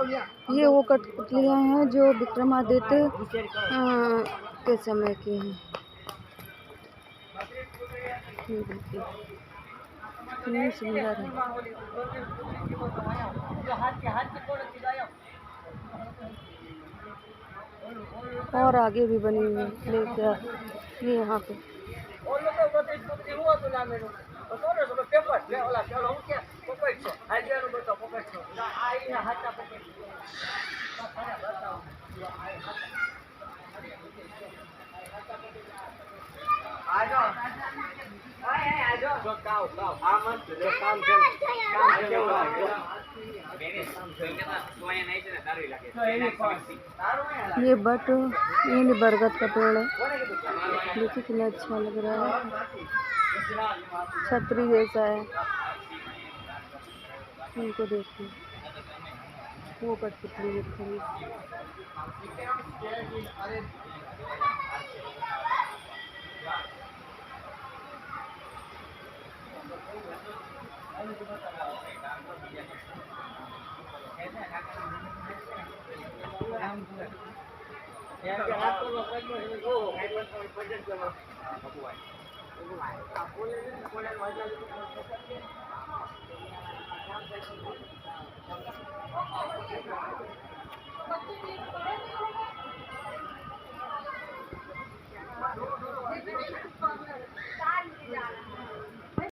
ये वो कठपुतलियाँ हैं जो विक्रमादित्य के समय की हैं। ये देखिए कितनी सुंदर है। और आगे भी बनी हुई है लेकर ये यहाँ पे। ये बट ये बरगद का पेड़ है, देखिए कितना अच्छा लग रहा है, छतरी जैसा है। इनको देखिए वो कठपुतली खड़ी।